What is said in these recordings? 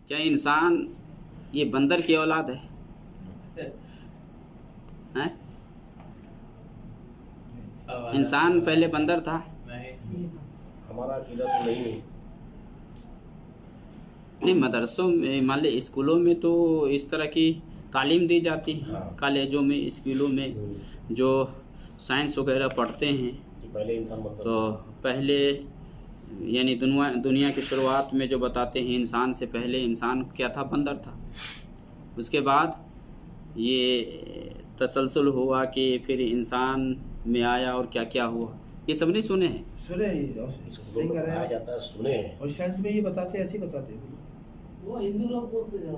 کیا انسان یہ بندر کی اولاد ہے؟ ہیں؟ انسان پہلے بندر تھا؟ ہمارا عقیدہ تو نہیں. نہیں، مدرسوں میں مان لے اسکولوں میں تو اس طرح کی تعلیم دی جاتی ہے، کالجوں میں اسکولوں میں جو سائنس وغیرہ پڑھتے ہیں پہلے انسان تو پہلے یعنی دنیا کی شروعات میں جو بتاتے ہیں انسان سے پہلے انسان کیا تھا؟ بندر تھا. اس کے بعد یہ تسلسل ہوا کہ پھر انسان میں آیا اور کیا کیا ہوا، یہ سب نہیں سنے ہیں؟ صحیح کہہ رہے ہیں، سنے ہیں اور سائنس میں یہ بتاتے ہیں، ایسے ہی بتاتے ہیں. وہ ہندو لوگ بولتے جا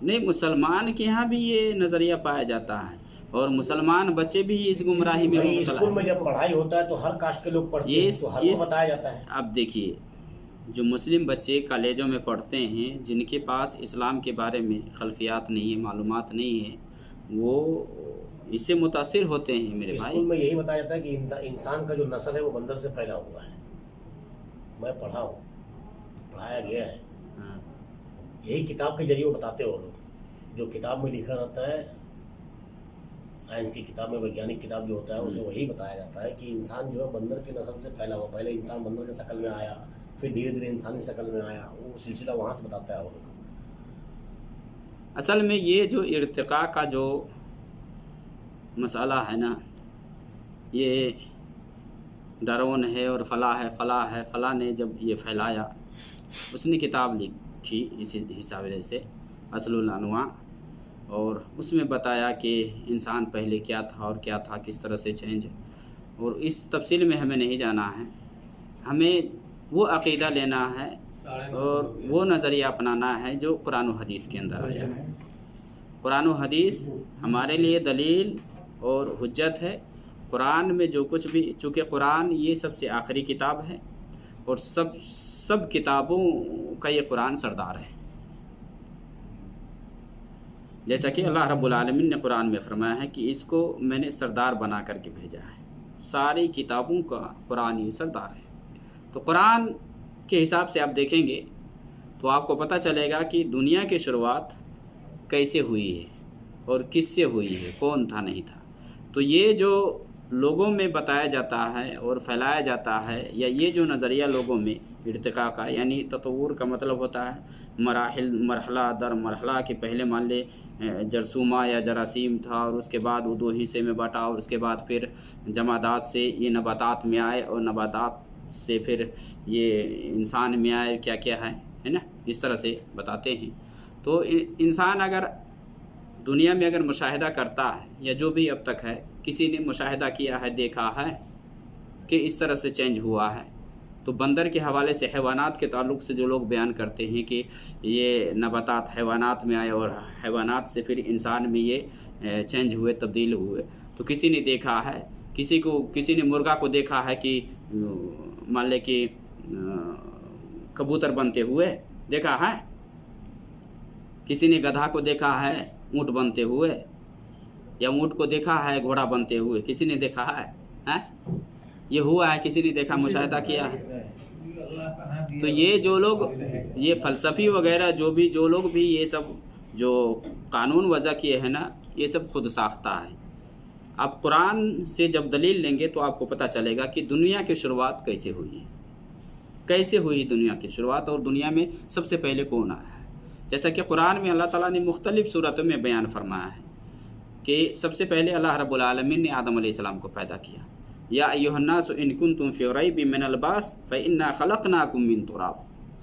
نہیں، مسلمان کے یہاں بھی یہ نظریہ پایا جاتا ہے اور مسلمان بچے بھی اس گمراہی میں بھائی مبتلا اسکول میں ہیں. جب پڑھائی ہوتا ہے تو ہر کاسٹ کے لوگ پڑھتے ہیں تو ہر کو بتایا جاتا ہے. اب دیکھیے، جو مسلم بچے کالجوں میں پڑھتے ہیں جن کے پاس اسلام کے بارے میں خلفیات نہیں ہے، معلومات نہیں ہے، وہ اس سے متاثر ہوتے ہیں میرے بھائی. اسکول میں یہی بتایا جاتا ہے کہ انسان کا جو نسل ہے وہ بندر سے پھیلا ہوا ہے. میں پڑھا ہوں، پڑھایا گیا ہے. ہاں. یہی کتاب کے ذریعے بتاتے ہو لوگ. جو کتاب میں لکھا رہتا ہے، سائنس کی کتاب میں، ویگیانک کتاب جو ہوتا ہے اسے وہی بتایا جاتا ہے کہ انسان جو ہے بندر کی نسل سے پھیلا ہوا. پہلے انسان بندر کے شکل میں آیا، پھر دھیرے دھیرے انسانی شکل میں آیا. وہ سلسلہ وہاں سے بتاتا ہے وہ لوگ. اصل میں یہ جو ارتقاء کا جو مسئلہ ہے نا، یہ ڈارون ہے اور فلاں نے جب یہ پھیلایا، اس نے کتاب لکھی اس حساب سے اصل الانواع، اور اس میں بتایا کہ انسان پہلے کیا تھا اور کیا تھا، کس طرح سے چینج. اور اس تفصیل میں ہمیں نہیں جانا ہے، ہمیں وہ عقیدہ لینا ہے اور وہ نظریہ اپنانا ہے جو قرآن و حدیث کے اندر آیا ہے. قرآن و حدیث ہمارے لیے دلیل اور حجت ہے. قرآن میں جو کچھ بھی، چونکہ قرآن یہ سب سے آخری کتاب ہے اور سب کتابوں کا یہ قرآن سردار ہے. جیسا کہ اللہ رب العالمین نے قرآن میں فرمایا ہے کہ اس کو میں نے سردار بنا کر کے بھیجا ہے. ساری کتابوں کا قرآن یہ سردار ہے. تو قرآن کے حساب سے آپ دیکھیں گے تو آپ کو پتہ چلے گا کہ دنیا کی شروعات کیسے ہوئی ہے اور کس سے ہوئی ہے، کون تھا نہیں تھا. تو یہ جو لوگوں میں بتایا جاتا ہے اور پھیلایا جاتا ہے، یا یہ جو نظریہ لوگوں میں ارتقاء کا، یعنی تطور کا مطلب ہوتا ہے مرحلہ در مرحلہ، کہ پہلے مان لے جرثومہ یا جراثیم تھا اور اس کے بعد وہ 2 حصے میں بٹا اور اس کے بعد پھر جمادات سے یہ نباتات میں آئے اور نباتات سے پھر یہ انسان میں آئے، کیا کیا ہے نا، اس طرح سے بتاتے ہیں. تو انسان اگر دنیا میں اگر مشاہدہ کرتا ہے، یا جو بھی اب تک ہے کسی نے مشاہدہ کیا ہے، دیکھا ہے کہ اس طرح سے چینج ہوا ہے، تو بندر کے حوالے سے حیوانات کے تعلق سے جو لوگ بیان کرتے ہیں کہ یہ نباتات حیوانات میں آئے اور حیوانات سے پھر انسان میں یہ چینج ہوئے، تبدیل ہوئے، تو کسی نے دیکھا ہے، کسی نے مرغا کو دیکھا ہے کہ مان لے کہ کبوتر بنتے ہوئے دیکھا ہے، کسی نے گدھا کو دیکھا ہے اونٹ بنتے ہوئے، یا اونٹ کو دیکھا ہے گھوڑا بنتے ہوئے، کسی نے دیکھا ہے؟ یہ ہوا ہے، کسی نے دیکھا، مشاہدہ کیا ہے. تو یہ جو لوگ یہ فلسفی وغیرہ جو لوگ بھی یہ سب جو قانون وضع کیے ہیں نا، یہ سب خود ساختہ ہے. آپ قرآن سے جب دلیل لیں گے تو آپ کو پتہ چلے گا کہ دنیا کی شروعات کیسے ہوئی ہے، کیسے ہوئی دنیا کی شروعات، اور دنیا میں سب سے پہلے کون آیا ہے. جیسا کہ قرآن میں اللہ تعالیٰ نے مختلف صورتوں میں بیان فرمایا ہے کہ سب سے پہلے اللہ رب العالمین نے آدم علیہ السلام کو پیدا کیا. یا ایھا الناس ان کنتم فی ریب من البعث فانا خلقناکم من تراب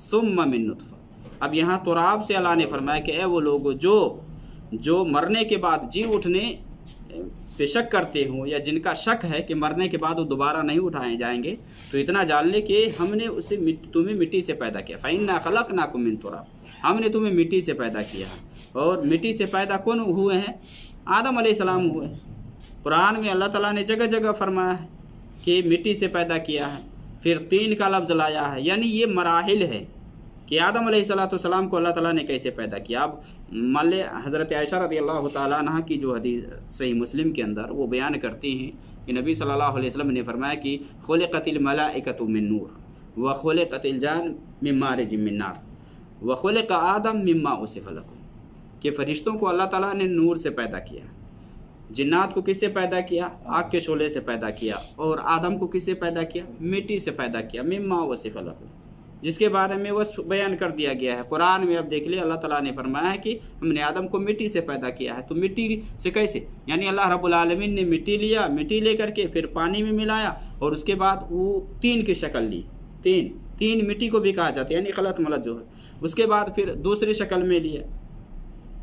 ثم من نطفہ. اب یہاں تراب سے اللہ نے فرمایا کہ اے وہ لوگ جو مرنے کے بعد جی اٹھنے پہ شک کرتے ہوں، یا جن کا شک ہے کہ مرنے کے بعد وہ دوبارہ نہیں اٹھائے جائیں گے، تو اتنا جان لے کہ ہم نے تمہیں مٹی سے پیدا کیا. فانا خلقناکم من تراب، ہم نے تمہیں مٹی سے پیدا کیا. اور مٹی سے پیدا کون ہوئے ہیں؟ آدم علیہ السلام ہوئے. قرآن میں اللہ تعالیٰ نے جگہ جگہ فرمایا ہے کہ مٹی سے پیدا کیا ہے، پھر طین کا لفظ لایا ہے. یعنی یہ مراحل ہے کہ آدم علیہ السلام کو اللہ تعالیٰ نے کیسے پیدا کیا. اب مان لے حضرت عائشہ رضی اللہ تعالیٰ عنہ کی جو حدیث صحیح مسلم کے اندر وہ بیان کرتی ہیں کہ نبی صلی اللہ علیہ وسلم نے فرمایا کہ خلقت الملائکۃ من نور وخلقت الجان من مارج من نار. वखुलिक़ आदम मिम्मा उसिफ़ लकुम, कि फरिश्तों को अल्लाह ताला ने नूर से पैदा किया, जिन्नात को किससे पैदा किया? आग के शोले से पैदा किया, और आदम को किससे पैदा किया? मिट्टी से पैदा किया। मिम्मा उसिफ़ लकुम, जिसके बारे में वस्फ़ बयान कर दिया गया है कुरान में। अब देख लिया, अल्लाह ताला ने फरमाया है कि हमने आदम को मिट्टी से पैदा किया है। तो मिट्टी से कैसे? यानी अल्लाह रब्बुल आलमीन ने मिट्टी लिया, मिट्टी लेकर के फिर पानी में मिलाया, और उसके बाद वो तीन की शक्ल ली। तीन मिट्टी को भी कहा जाता है, यानी खलत मलत जो है। उसके बाद फिर दूसरी शक्ल में लिया,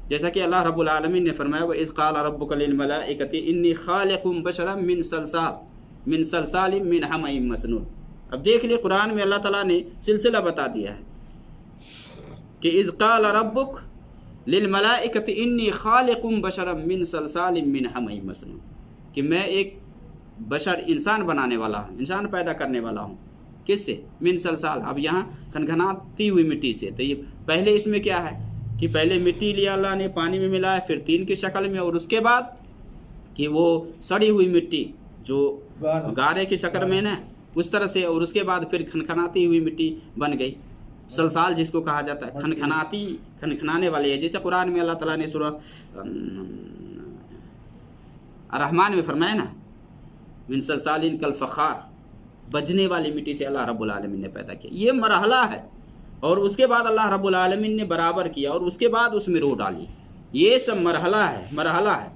जैसा कि अल्लाह रब्बुल आलमीन ने फरमाया, व इज़ क़ाल रब्बुका लिल मलाइकति इन्नी ख़ालिक़ुम बशरम मिन सलसालिम मिन हमीम मसनून। अब देख लिए कुरान में अल्लाह ताला ने सिलसिला बता दिया है कि इज़ क़ाल रब्बुक लिल मलाइकति इन्नी ख़ालिक़ुम बशरम मिन सलसालिम मिन हमीम मसनून, कि मैं एक बशर इंसान बनाने वाला हूँ, इंसान पैदा करने वाला हूँ। किससे? मिन सलसाल। अब यहाँ खनखनाती हुई मिट्टी से। तो ये पहले इसमें क्या है कि पहले मिट्टी लिया अल्लाह ने, पानी में मिलाया, फिर तीन की शक्ल में, और उसके बाद कि वो सड़ी हुई मिट्टी जो गारे की शक्ल में ना, उस तरह से, और उसके बाद फिर खनखनाती हुई मिट्टी बन गई, सलसाल जिसको कहा जाता है, खनखनाने वाली है। जैसे कुरान में अल्लाह ताला ने सूरह रहमान में फरमाया ना, मिन सलसालिन कल फ़खार, बजने वाली मिट्टी से अल्लाह रब्बुल आलमीन ने पैदा किया। ये मरहला है, और उसके बाद अल्लाह रब्बुल आलमीन ने बराबर किया, और उसके बाद उसमें रूह डाली। ये सब मरहला है।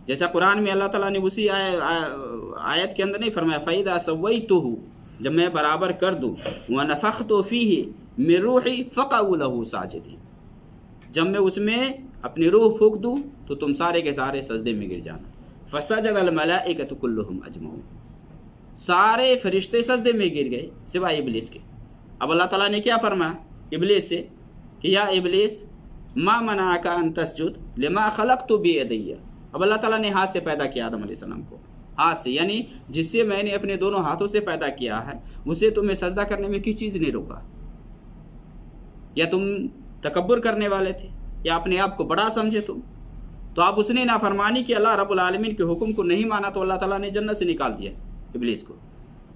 जैसा कुरान में अल्लाह ताला ने उसी आयत के अंदर नहीं फरमाया, फ़इज़ा सव्वय्तुहु, जब मैं बराबर कर दूँ, व नफ़ख़्तु फ़ीहि मिन रूही फ़क़अू लहू साजिदीन, जब मैं उसमें अपनी रूह फूंक दूँ तो तुम सारे के सारे सजदे में गिर जाना। फ़सजदल मलाइकतु कुल्लुहुम अजमऊन, सारे फरिश्ते सजदे में गिर गए सिवाय इब्लीस के। अब अल्लाह ताला ने क्या फरमाया इब्लीस से कि या इब्लीस मा मनाअका अन तस्जुद लिमा खलक़तु बियदैया। अब अल्लाह ताला ने हाथ से पैदा किया आदम अलैहिस्सलाम को, हाथ से, यानी जिससे मैंने अपने दोनों हाथों से पैदा किया है, उसे तुम्हें सजदा करने में किस चीज़ ने रोका? या तुम तकब्बुर करने वाले थे, या अपने आप को बड़ा समझे तुम? तो आप उसने नाफरमानी की, अल्लाह रब्बुल आलमीन के हुक्म को नहीं माना, तो अल्लाह ताला ने जन्नत से निकाल दिया इब्लीस को।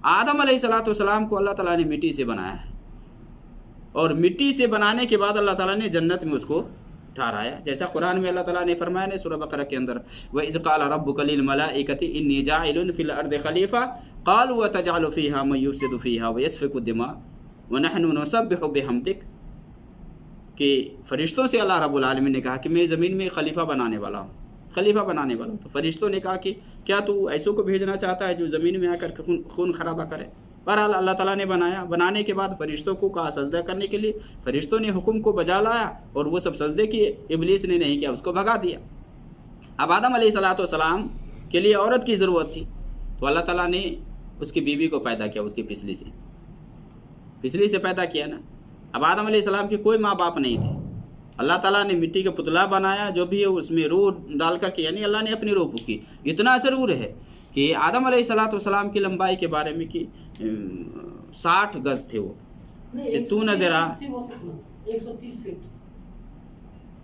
आदम अलैहिस्सलाम को अल्लाह ताला ने मिट्टी से बनाया है, और मिट्टी से बनाने के बाद अल्लाह ताला ने जन्नत में उसको ठहराया। जैसा कुरान में अल्लाह ताला ने फरमाया है सूरह बकरा के अंदर, व इज़ क़ाल रब्बुका लिल मलाइकति इन्नी जाइलुन फिल अर्दि खलीफा क़ालू व तजअलु फ़ीहा मन युफ़्सिदु फ़ीहा व यस्फ़िकु दिमा व नहनु नुसब्बिहु बिहम्दिक, कि फरिश्तों से अल्लाह रब्बुल आलमीन ने कहा कि मैं ज़मीन में खलीफा बनाने वाला हूँ। तो फरिश्तों ने कहा कि क्या तू ऐसों को भेजना चाहता है जो ज़मीन में आकर खून खराबा करे? बहरहाल अल्लाह ताला ने बनाया, बनाने के बाद फरिश्तों को कहा सजदा करने के लिए, फरिश्तों ने हुक्म को बजा लाया और वो सब सजदे किए, इब्लीस ने नहीं किया, उसको भगा दिया। अब आदम अलैहिस्सलाम के लिए औरत की ज़रूरत थी, तो अल्लाह ताला ने उसकी बीवी को पैदा किया, उसकी पिछली से पैदा किया ना। अब आदम अलैहिस्सलाम के कोई माँ बाप नहीं थे, अल्लाह ताला ने मिट्टी का पुतला बनाया, जो भी है उसमें रूह डाल करके, यानी अल्लाह ने अपनी रूह फूकी। इतना ज़रूर है कि आदम अलैहिस्सलाम की लंबाई के बारे में कि 60 गज थे वो, सित्तून ज़रा, 130 फीट।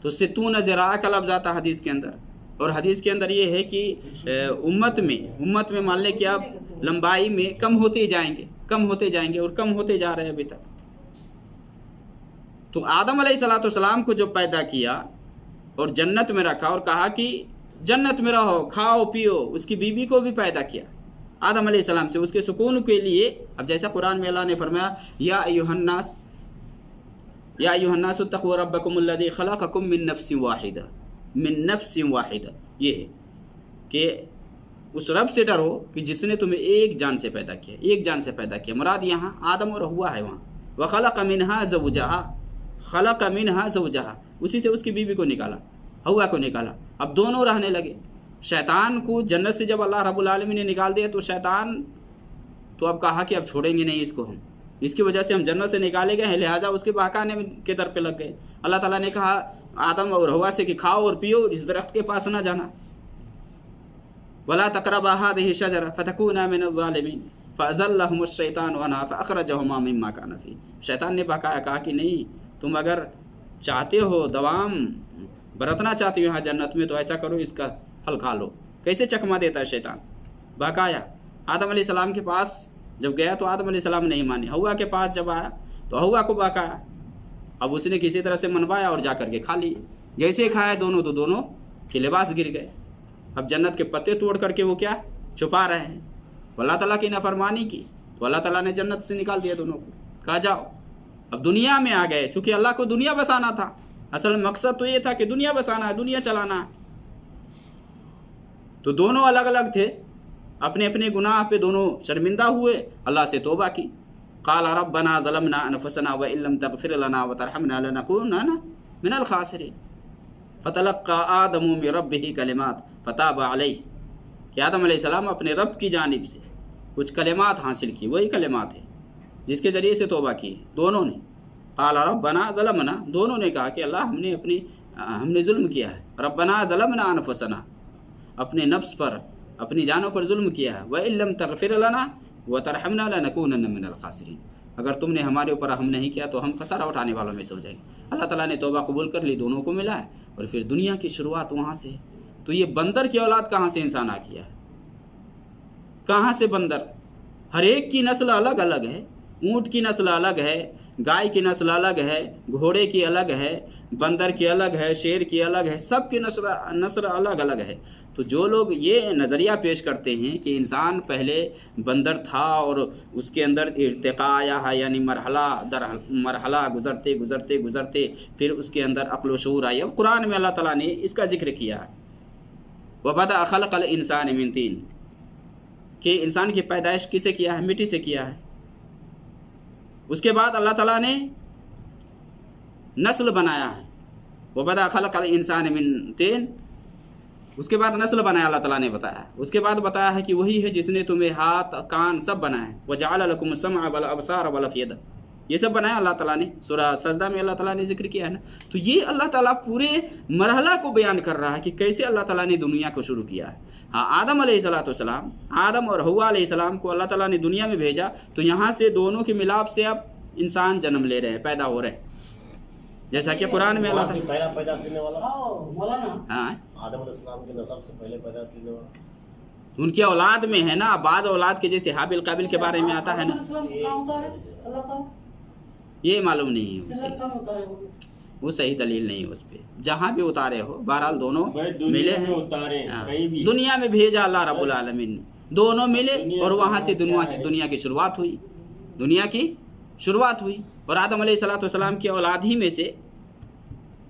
तो सित्तून ज़रा का लफ्ज़ आता हदीस के अंदर, और हदीस के अंदर ये है कि उम्मत में मान लें कि आप लंबाई में कम होते जाएंगे और कम होते जा रहे हैं अभी तक। तो आदम अलैहिस्सलाम को जो पैदा किया और जन्नत में रखा और कहा कि जन्नत में रहो, खाओ पियो, उसकी बीवी को भी पैदा किया आदम अलैहिस्सलाम से उसके सुकून के लिए। अब जैसा कुरान में अल्लाह ने फरमाया, या अय्युहन्नास इत्तक़ू रब्बकुमुल्लज़ी खलक़कुम मिन नफ्सिन वाहिदा, ये है कि उस रब से डरो कि जिसने तुम्हें एक जान से पैदा किया। मुराद यहाँ आदम और हव्वा है वहाँ। व खलक़ मिन्हा ज़ौजहा, उसी से उसकी बीवी को निकाला, हव्वा को निकाला। अब दोनों रहने लगे। शैतान को जन्नत से जब अल्लाह रब्बुल आलमीन ने निकाल दिया, तो शैतान तो अब कहा कि अब छोड़ेंगे नहीं इसको, हम इसकी वजह से हम जन्नत से निकाले गए हैं, लिहाजा उसके बहकाने के दर पे लग गए। अल्लाह ताला ने कहा आदम और हव्वा से कि खाओ और पियो, इस दरख्त के पास ना जाना। वला तक़रबा हाज़िहि शजरा फ़तकूना मिनज़-ज़ालिमीन फ़अज़ल्लहुमुश-शैतानु अन्हा फ़अख़रजहुमा मिम्मा काना फ़ीह। शैतान ने बकाया कहा कि नहीं, तुम अगर चाहते हो दवाम बरतना चाहते हो यहाँ जन्नत में, तो ऐसा करो, इसका फल खा लो। कैसे चकमा देता है शैतान, बकाया। आदम अलैहिस्सलाम के पास जब गया तो आदम अलैहिस्सलाम नहीं माने, हव्वा के पास जब आया तो हव्वा को बकाया, अब उसने किसी तरह से मनवाया और जा करके खा लिए। जैसे खाए दोनों तो दोनों के लिबास गिर गए। अब जन्नत के पत्ते तोड़ करके वो क्या छुपा रहे हैं। अल्लाह ताला की नाफरमानी की तो अल्लाह ताला ने जन्नत से निकाल दिया दोनों को, कहा जाओ। अब दुनिया में आ गए, चूंकि अल्लाह को दुनिया बसाना था, असल मकसद तो ये था कि दुनिया बसाना है, दुनिया चलाना है। तो दोनों अलग अलग थे, अपने अपने गुनाह पे दोनों शर्मिंदा हुए, अल्लाह से तौबा की। क़ाल रब्बना ज़लमना अनफुसना व इल्लम तग़फिर लना व तरहमना लनकूनन्ना मिनल ख़ासिरीन फ़तलक़्क़ा आदमु मिन रब्बिही कलिमात फ़ताब अलैहि, कि आदम अलैहिस्सलाम अपने रब की जानिब से कुछ कलिमात हासिल की, वही कलिमात है जिसके ज़रिए से तौबा की दोनों ने। क़ाल रब्बना ज़लमना, दोनों ने कहा कि अल्लाह हमने जुल्म किया है। रब्बना ज़लमना अनफुसना, अपने नफ्स पर अपनी जानों पर जुल्म किया है। व इल्लम तग़फिर लना व तरहमना लनकूनन्ना मिनल ख़ासिरीन, अगर तुमने हमारे ऊपर रहम नहीं किया तो हम खसारा उठाने वालों में से हो जाएंगे। अल्लाह ताला ने तौबा कबूल कर ली, दोनों को मिला है। और फिर दुनिया की शुरुआत वहाँ से। तो ये बंदर की औलाद कहाँ से इंसान आ गया है? कहाँ से बंदर? हर एक की नस्ल अलग अलग है। ऊँट की नस्ल अलग है, गाय की नस्ल अलग है, घोड़े की अलग है, बंदर की अलग है, शेर की अलग है, सब की नस्ल अलग अलग है। तो जो लोग ये नज़रिया पेश करते हैं कि इंसान पहले बंदर था और उसके अंदर इर्तिक़ा आया है, यानी मरहला दर मरहला गुज़रते गुज़रते गुज़रते फिर उसके अंदर अक्ल व शऊर आई। अब कुरान में अल्लाह ताला ने इसका जिक्र किया है, वबदा खलक़ल इंसान मिन तीन, कि इंसान की पैदाइश किसे किया है? मिट्टी से किया है। उसके बाद अल्लाह ताला ने नस्ल बनाया है, वबदा खलक़ल इंसान मिन तीन, उसके बाद नस्ल बनाया अल्लाह ताला ने बताया। उसके बाद बताया है कि वही है जिसने तुम्हें हाथ कान सब बनाए, वजअल लकुम सम्अ वल अबसार वल अफ़इदा, ये सब बनाया अल्लाह ताला ने। सूरह सजदा में अल्लाह ताला ने जिक्र किया है ना। तो ये अल्लाह ताला पूरे मरहला को बयान कर रहा है कि कैसे अल्लाह ताला ने दुनिया को शुरू किया है। हाँ, आदम अलैहिस्सलाम, आदम और हव्वा अलैहिस्सलाम को अल्लाह ताला ने दुनिया में भेजा, तो यहाँ से दोनों के मिलाप से अब इंसान जन्म ले रहे हैं, पैदा हो रहे हैं। जैसा कि कुरान में अल्लाह ताला पहला पैदा करने वाला मौलाना हाँ आदम अलैहिस्सलाम के नस्ल से पहले पैदा करने वाला उनकी औलाद में है ना, बाद औलाद के जैसे हाबिल काबिल के बारे में आता है ना, ये मालूम नहीं है वो सही दलील नहीं है उस पर, जहाँ भी उतारे हो। बहरहाल दोनों मिले हैं, हाँ, दुनिया में भेजा अल्लाह रब्बुल आलमीन ने, दोनों मिले और वहाँ से दुनिया की शुरुआत हुई, दुनिया की शुरुआत हुई। और आदम अलैहिस्सलाम की औलाद ही में से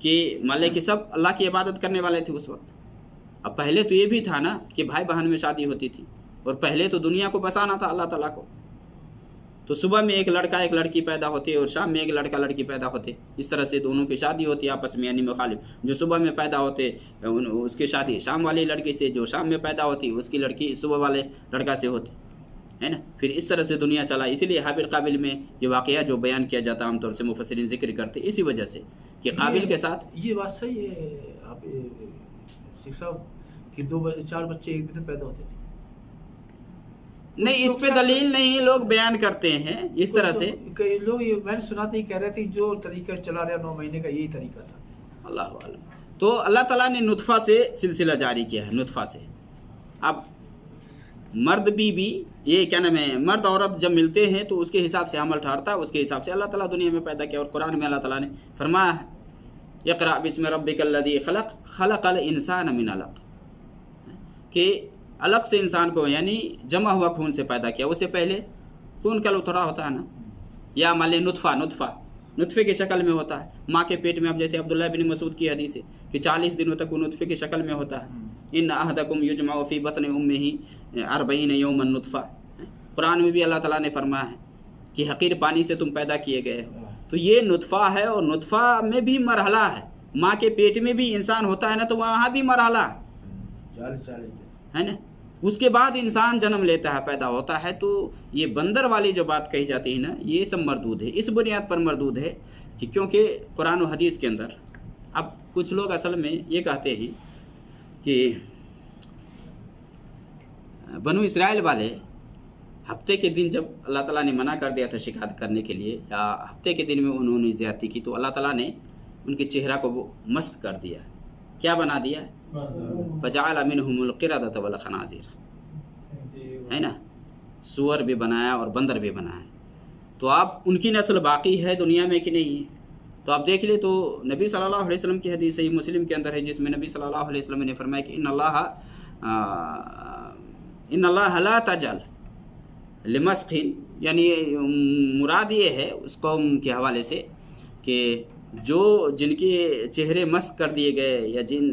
कि मान कि सब अल्लाह की इबादत करने वाले थे उस वक्त। अब पहले तो ये भी था ना कि भाई बहन में शादी होती थी, और पहले तो दुनिया को बसाना था अल्लाह ताला को। तो सुबह में एक लड़का एक लड़की पैदा होते और शाम में एक लड़का लड़की पैदा होते, इस तरह से दोनों की शादी होती आपस में, यानी मुखालिफ। जो सुबह में पैदा होते उसकी शादी शाम वाली लड़की से, जो शाम में पैदा होती उसकी लड़की सुबह वाले लड़का से होती, है ना। फिर इस तरह से दुनिया चला। इसीलिए हाबिल काबिल में ये वाक़या जो बयान किया जाता है आमतौर से मुफस्सिरीन जिक्र करते इसी वजह से कि काबिल के साथ। ये बात सही है आप शेख साहब कि 4 बच्चे एक दिन में पैदा होते थे? नहीं, इस पे दलील नहीं, लोग बयान करते हैं इस तरह से। कई लोग ये मैंने सुना था, कह रहे थे जो तरीका चला रहा 9 महीने का यही तरीका था। अल्लाह आलम। तो अल्लाह ताला ने नुतफ़ा से सिलसिला जारी किया है, नुतफ़ा से। अब मर्द बीवी ये क्या नाम है, मर्द औरत जब मिलते हैं तो उसके हिसाब से अमल ठहरता है, उसके हिसाब से अल्लाह ताला दुनिया में पैदा किया। और कुरान में अल्लाह ताला ने फरमाया है, इक़रा बिस्मि रब्बिकल्लज़ी खलक़ खलक़ल इंसान मिन अलक़, कि अलग से इंसान को यानी जमा हुआ खून से पैदा किया। उससे पहले खून का लुथड़ा होता है ना, या मान लें नुतफ़े की शक्ल में होता है माँ के पेट में। अब जैसे अब्दुल्लाह बिन मसूद की हदीस है कि 40 दिनों तक वो नुतफ़े की शक्ल में होता है। इन्ना अहदकुम युजमअ फ़ी बत्नि उम्मिही 40 यौमन नुतफ़ा। कुरान में भी अल्लाह ताला ने फरमाया है कि हकीर पानी से तुम पैदा किए गए हो। तो ये नुतफ़ा है, और नुतफ़ा में भी मरहला है। माँ के पेट में भी इंसान होता है ना, तो वहाँ भी मरहला 40 है ना। उसके बाद इंसान जन्म लेता है, पैदा होता है। तो ये बंदर वाली जो बात कही जाती है ना, ये सब मरदूद है, इस बुनियाद पर मरदूद है कि क्योंकि कुरान और हदीस के अंदर अब कुछ लोग असल में ये कहते हैं कि बनु इसराइल वाले हफ्ते के दिन जब अल्लाह ताला ने मना कर दिया था शिकायत करने के लिए, या हफ्ते के दिन में उन्होंने ज़्यादती की, तो अल्लाह ताला ने उनके चेहरा को वो मस्क कर दिया। क्या बना दिया? फजअल मिनहुमुल क़िरदत वल खनाज़िर, है ना, सूअर भी बनाया और बंदर भी बनाया। तो आप उनकी नस्ल बाकी है दुनिया में कि नहीं है? تو آپ دیکھ لیں تو نبی صلی اللہ علیہ وسلم کی حدیث صحیح مسلم کے اندر ہے جس میں نبی صلی اللہ علیہ وسلم نے فرمایا کہ ان اللہ لا تجعل لمسخ، یعنی مراد یہ ہے اس قوم کے حوالے سے کہ جن کے چہرے مسخ کر دیے گئے یا جن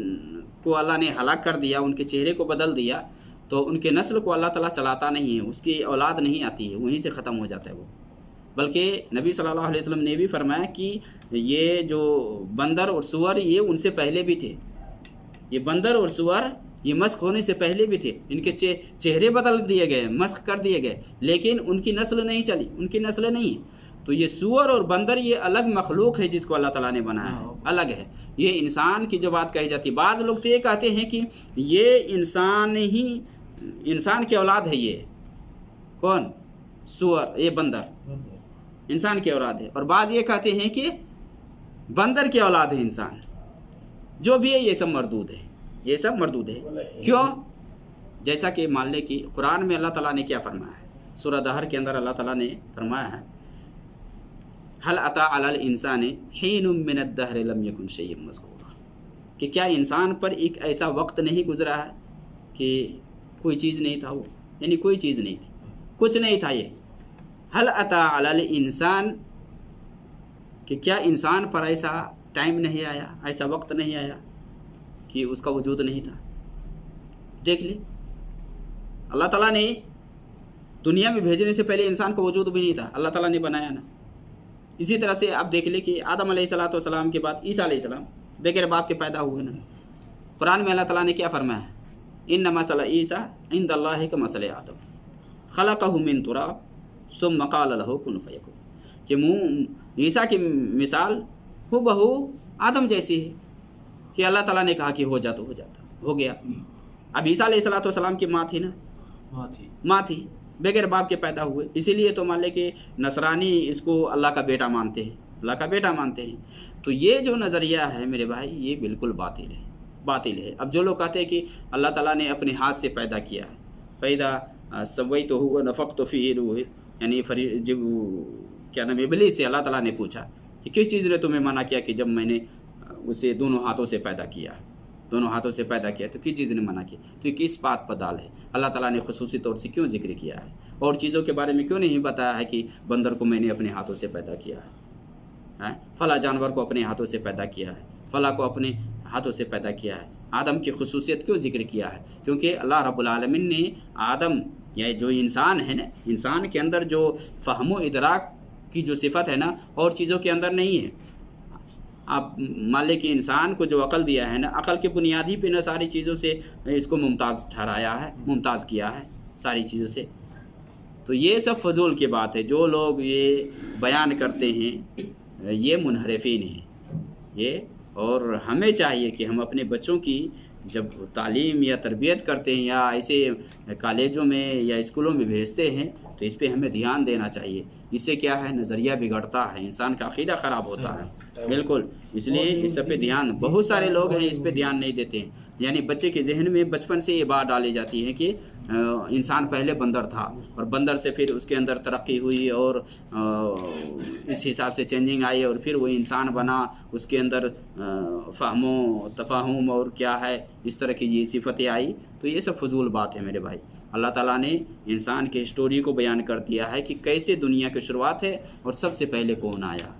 کو اللہ نے ہلاک کر دیا، ان کے چہرے کو بدل دیا، تو ان کے نسل کو اللہ تعالیٰ چلاتا نہیں ہے، اس کی اولاد نہیں آتی ہے، وہیں سے ختم ہو جاتا ہے وہ۔ بلکہ نبی صلی اللہ علیہ وسلم نے بھی فرمایا کہ یہ جو بندر اور سور یہ ان سے پہلے بھی تھے، یہ بندر اور سور یہ مسخ ہونے سے پہلے بھی تھے، ان کے چہرے بدل دیے گئے، مسخ کر دیے گئے، لیکن ان کی نسل نہیں چلی، ان کی نسل نہیں ہے۔ تو یہ سور اور بندر یہ الگ مخلوق ہے جس کو اللہ تعالیٰ نے بنایا ہے، الگ ہے۔ یہ انسان کی جو بات کہی جاتی ہے، بعض لوگ تو یہ کہتے ہیں کہ یہ انسان کی اولاد ہے، یہ کون؟ سور، یہ بندر انسان کی اولاد ہے، اور بعض یہ کہتے ہیں کہ بندر کی اولاد ہے انسان۔ جو بھی ہے یہ سب مردود ہے، یہ سب مردود ہے۔ کیوں؟ جیسا کہ مان لے کہ قرآن میں اللہ تعالیٰ نے کیا فرمایا ہے، سورہ دہر کے اندر اللہ تعالیٰ نے فرمایا ہے هل اتى على الانسان حين من الدهر لم يكن شيئا مذكورا، کہ کیا انسان پر ایک ایسا وقت نہیں گزرا ہے کہ کوئی چیز نہیں تھا، وہ یعنی کوئی چیز نہیں تھی، کچھ نہیں تھا۔ یہ هل اتى على الانسان کہ کیا انسان پر ایسا ٹائم نہیں آیا، ایسا وقت نہیں آیا کہ اس کا وجود نہیں تھا۔ دیکھ لیں اللہ تعالیٰ نے دنیا میں بھیجنے سے پہلے انسان کا وجود بھی نہیں تھا، اللہ تعالیٰ نے بنایا نا۔ اسی طرح سے آپ دیکھ لیں کہ آدم علیہ السلام کے بعد عیسیٰ علیہ السلام بغیر باپ کے پیدا ہوئے نا۔ قرآن میں اللہ تعالیٰ نے کیا فرمایا ہے، ان مثل عیسیٰ عند اللہ کمثل آدم خلقہ من تراب ثم قال له کن فیکون، کہ عیسیٰ کی مثال ہو بہو آدم جیسی ہے کہ اللہ تعالیٰ نے کہا کہ ہو جا تو ہو جاتا، ہو گیا۔ اب عیسیٰ علیہ السلام کی ماں تھی نا، ماں تھی، بغیر باپ کے پیدا ہوئے، اسی لیے تو مان لے کہ نصرانی اس کو اللہ کا بیٹا مانتے ہیں، اللہ کا بیٹا مانتے ہیں۔ تو یہ جو نظریہ ہے میرے بھائی یہ بالکل باطل ہے، باطل ہے۔ اب جو لوگ کہتے ہیں کہ اللہ تعالیٰ نے اپنے ہاتھ سے پیدا کیا ہے، پیدا سویتہ ونفخت فیہ روحی، یعنی جب کیا نام ابلیس سے اللہ تعالیٰ نے پوچھا کہ کس چیز نے تمہیں منع کیا کہ جب میں نے اسے دونوں ہاتھوں سے پیدا کیا، دونوں ہاتھوں سے پیدا کیا تو کس چیز نے منع کیا؟ تو یہ کس بات پر دال ہے؟ اللہ تعالیٰ نے خصوصی طور سے کیوں ذکر کیا ہے؟ اور چیزوں کے بارے میں کیوں نہیں بتایا ہے کہ بندر کو میں نے اپنے ہاتھوں سے پیدا کیا ہے، فلاں جانور کو اپنے ہاتھوں سے پیدا کیا ہے، فلاں کو اپنے ہاتھوں سے پیدا کیا ہے؟ آدم کی خصوصیت کیوں ذکر کیا ہے؟ کیونکہ اللہ رب العالمین نے آدم یا جو انسان ہے نا، انسان کے اندر جو فہم و ادراک کی جو صفت ہے نا اور چیزوں کے اندر نہیں ہے۔ آپ مان لیں کہ انسان کو جو عقل دیا ہے نا، عقل کے بنیادی پہ نا ساری چیزوں سے اس کو ممتاز ٹھہرایا ہے، ممتاز کیا ہے ساری چیزوں سے۔ تو یہ سب فضول کی بات ہے، جو لوگ یہ بیان کرتے ہیں یہ منحرفین ہیں یہ۔ اور ہمیں چاہیے کہ ہم اپنے بچوں کی جب تعلیم یا تربیت کرتے ہیں یا ایسے کالجوں میں یا اسکولوں میں بھیجتے ہیں تو اس پہ ہمیں دھیان دینا چاہیے۔ اس سے کیا ہے، نظریہ بگڑتا ہے، انسان کا عقیدہ خراب ہوتا ہے، بالکل۔ اس لیے اس پہ دھیان، بہت سارے لوگ ہیں اس پہ دھیان نہیں دیتے ہیں۔ یعنی بچے کے ذہن میں بچپن سے یہ بات ڈالی جاتی ہے کہ انسان پہلے بندر تھا اور بندر سے پھر اس کے اندر ترقی ہوئی اور اس حساب سے چینجنگ آئی اور پھر وہ انسان بنا، اس کے اندر فہم و تفاہم اور کیا ہے اس طرح کی یہ صفتیں آئی۔ تو یہ سب فضول بات ہے میرے بھائی۔ اللہ تعالیٰ نے انسان کے اسٹوری کو بیان کر دیا ہے کہ کیسے دنیا کی شروعات ہے اور سب سے پہلے کون آیا۔